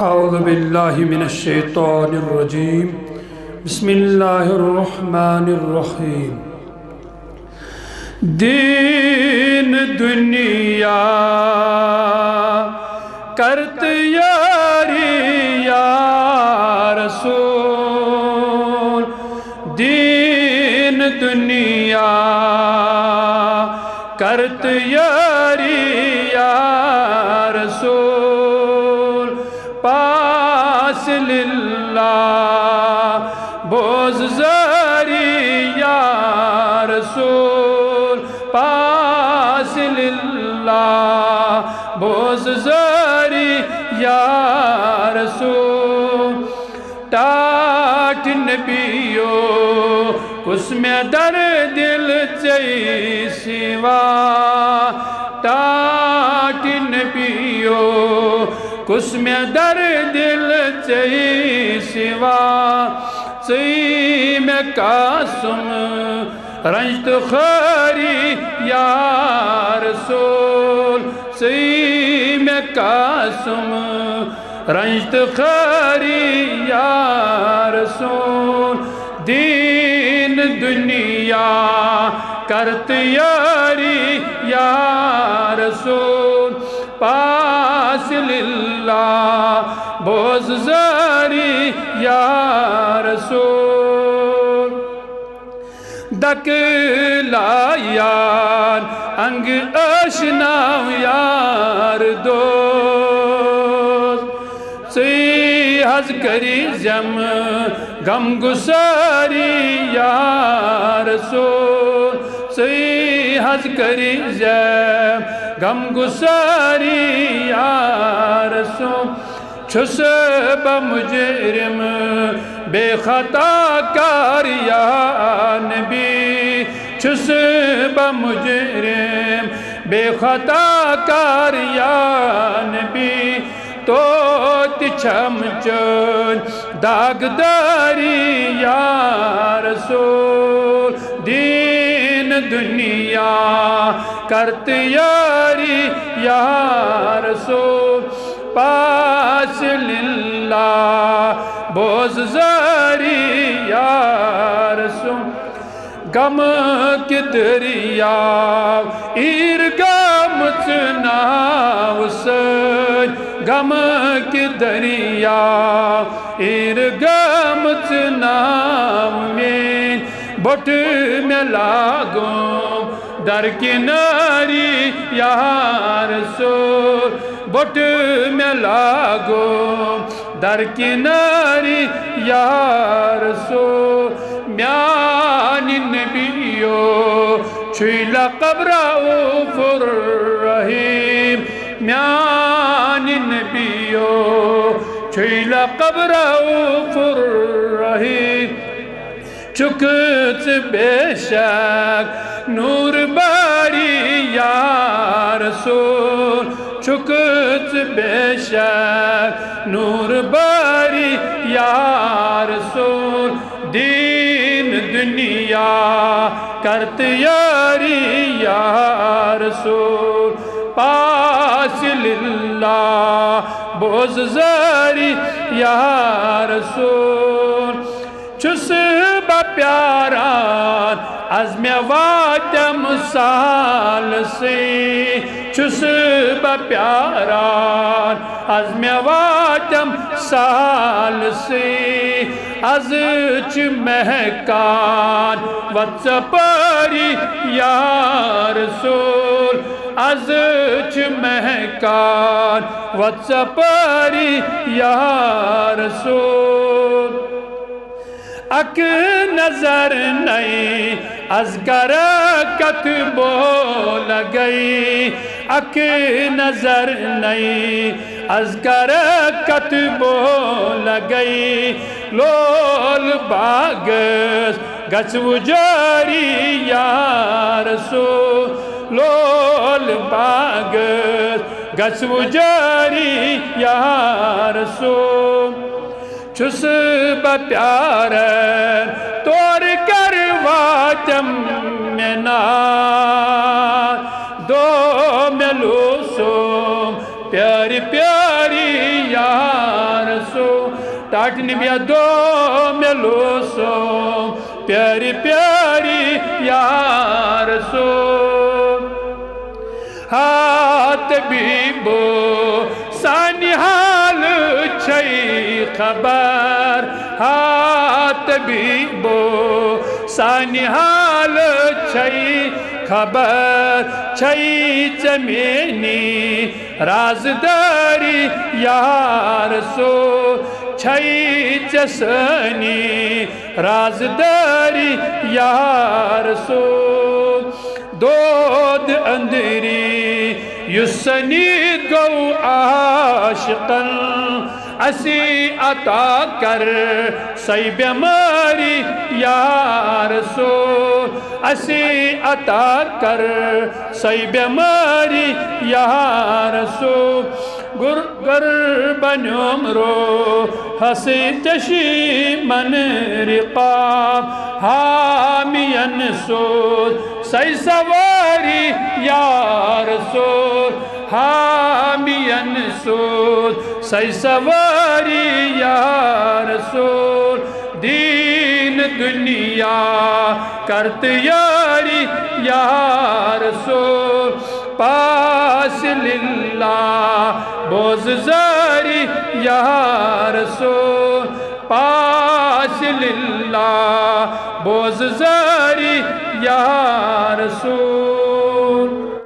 औज़ु बिल्लाहि मिनश्शैतानिर्रजीम बिस्मिल्लाहिर्रहमानिर्रहीम। दीन दुनिया करत यारी या रसूल, दीन दुनिया करत यारी या रसूल, पास लिल्लाह बोझ ज़ारी या रसूल, पास लिल्लाह बोझ ज़ारी या रसूल। टाट नबियो उसमें दर दिल चई सिवा, टाट नबियो उसमें दर दिल चई सिवा, सही में कासुम रंजत खरी या रसूल, सही में कासुम रंजत खरी या रसूल। दीन दुनिया करत यारी या रसूल, पास लिल्लाह बोझ ज़ारी या रसूल। दकलायान अंग अशना यार दोस्त, सी हज करी जम गम गुसारी या रसूल, सी हज करी जम गम गुसारी या रसूल। छुस बमुजरिम बेखता कार या नबी, छुस बमुजरिम बेखता कार या नबी, तो तिछम चन दागदारी या रसूल। दीन दुनिया करत यारी या रसूल, पास लिल्लाह बोझ ज़ारी या रसूल। गम के दरिया ईरगा मुझना हुसैन, गम के दरिया ईरगा मुझना में, बोट में लागो दर किनारी या रसूल, बोट में लागो दर किनारी या रसूल। म्यानी नबियो छुईला कब्राउफुर रहीम, म्यानी नबियो छुईला कब्राउफुर रहीम। चुकत बेशक नूर बारी या रसूल, चुकत बेशक नूर बारी या रसूल। दीन दुनिया करत यारी या रसूल, पास लिल्लाह बोझ ज़ारी या रसूल। चुस प्यारा अज़्म वातम साल से, चुस प्यारा अज़्म वातम साल से, अज़ महकान वत्स परी या रसूल, अज़ महकान वत्स परी या रसूल। अक नजर नहीं अज़गर कत बोल गई, अक नजर नहीं अज़गर कत बोल गई, लोल बागस गचव जारी या रसूल, लोल बागस गचव जारी या रसूल। छुस प्यार तोर करवाचम में ना, दो मिलो सो प्यारी प्यारी यार टाटन में दो मिलो सो प्यारी प्यारी यार सो हाथ बीबो सानिहाल छई खबर हाथ बीबो सानिहाल छई खबर छई चमेनी राजदारी यार सो छई चसनी राजदारी यार सो दोद अंदरी युसनी गौ आशिकन असी अता कर सही बीमारी यार सो असी अता कर सही बीमारी यार सो गर बन्योम रो हसी चशी मन रिकाब हामियन सोच सही सवारी यार सोच हामियन सोच सही सवारी यार सोच दीन दुनिया करत यारी यार सोच पास लिल्ला बोझारी यार सोच पास लिल्ला बोझारी यार सोच